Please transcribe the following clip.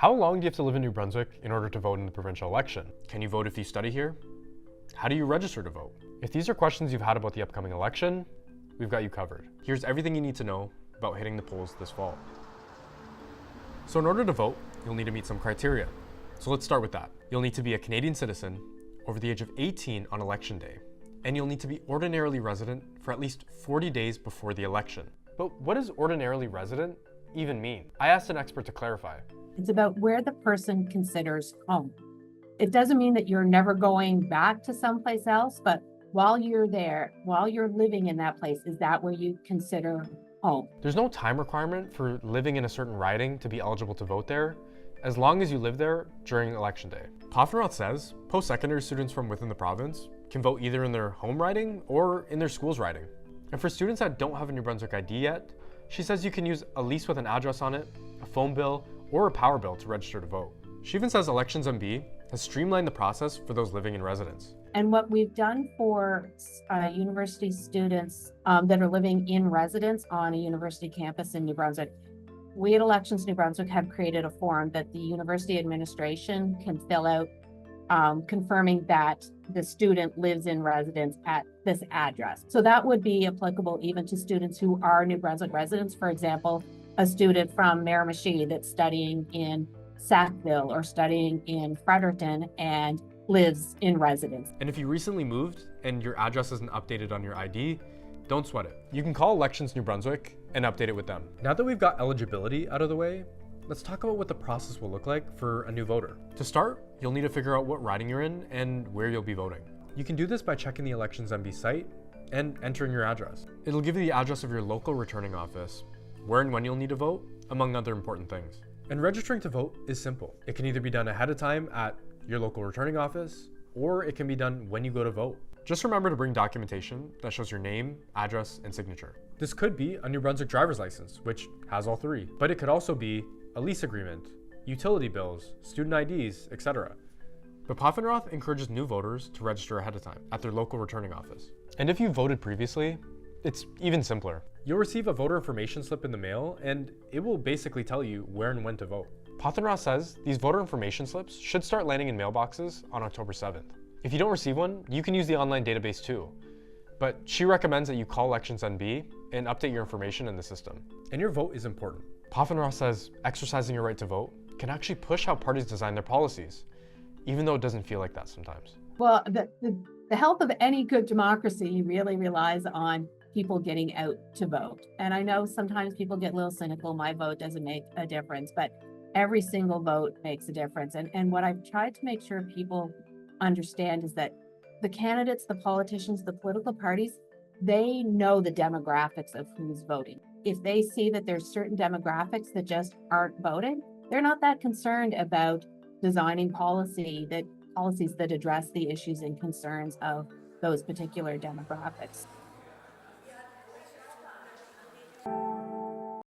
How long do you have to live in New Brunswick in order to vote in the provincial election? Can you vote if you study here? How do you register to vote? If these are questions you've had about the upcoming election, we've got you covered. Here's everything you need to know about hitting the polls this fall. So in order to vote, you'll need to meet some criteria. So let's start with that. You'll need to be a Canadian citizen over the age of 18 on election day, and you'll need to be ordinarily resident for at least 40 days before the election. But what does ordinarily resident even mean? I asked an expert to clarify. It's about where the person considers home. It doesn't mean that you're never going back to someplace else, but while you're there, while you're living in that place, is that where you consider home? There's no time requirement for living in a certain riding to be eligible to vote there, as long as you live there during election day. Poffenroth says post-secondary students from within the province can vote either in their home riding or in their school's riding. And for students that don't have a New Brunswick ID yet, she says you can use a lease with an address on it, a phone bill, or a power bill to register to vote. She even says Elections MB has streamlined the process for those living in residence. And what we've done for university students that are living in residence on a university campus in New Brunswick, we at Elections New Brunswick have created a form that the university administration can fill out confirming that the student lives in residence at this address. So that would be applicable even to students who are New Brunswick residents. For example, a student from Miramichi that's studying in Sackville or studying in Fredericton and lives in residence. And if you recently moved and your address isn't updated on your ID, don't sweat it. You can call Elections New Brunswick and update it with them. Now that we've got eligibility out of the way, let's talk about what the process will look like for a new voter. To start, you'll need to figure out what riding you're in and where you'll be voting. You can do this by checking the Elections MB site and entering your address. It'll give you the address of your local returning office, where and when you'll need to vote, among other important things. And registering to vote is simple. It can either be done ahead of time at your local returning office, or it can be done when you go to vote. Just remember to bring documentation that shows your name, address, and signature. This could be a New Brunswick driver's license, which has all three, but it could also be a lease agreement, utility bills, student IDs, etc. But Poffenroth encourages new voters to register ahead of time at their local returning office. And if you voted previously, it's even simpler. You'll receive a voter information slip in the mail, and it will basically tell you where and when to vote. Poffenroth says these voter information slips should start landing in mailboxes on October 7th. If you don't receive one, you can use the online database too. But she recommends that you call Elections NB and update your information in the system. And your vote is important. Poffenroth says exercising your right to vote can actually push how parties design their policies, even though it doesn't feel like that sometimes. Well, the health of any good democracy really relies on people getting out to vote. And I know sometimes people get a little cynical, my vote doesn't make a difference, but every single vote makes a difference. And what I've tried to make sure people understand is that the candidates, the politicians, the political parties, they know the demographics of who's voting. If they see that there's certain demographics that just aren't voting, they're not that concerned about designing policies that address the issues and concerns of those particular demographics.